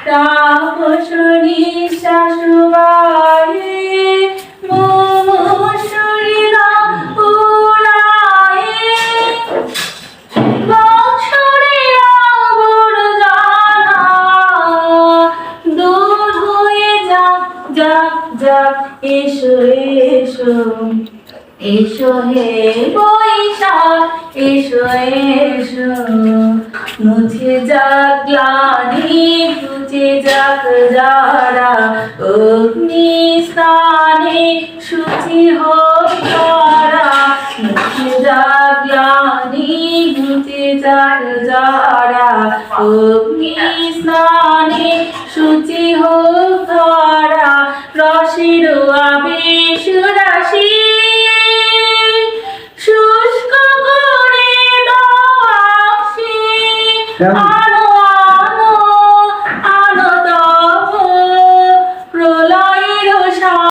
তাপসনী শাশুবায়ে মুমুষুরিরা উড়ায়ে বৎসরেরা বরজানা দূর হয়ে যাক যাক যাক এসো এসো এসো হে বৈশাখ এসো এসো মুছে যাক গ্লানি ঘুচে যাক যারা অগ্নি স্থানে শুচি হোক তারা মুছে যাক গ্লানি ঘুচে যাক যারা অগ্নি স্নানে শুচি হোক তারা রসের আবেশ রাশি শুষ্ক করে দাও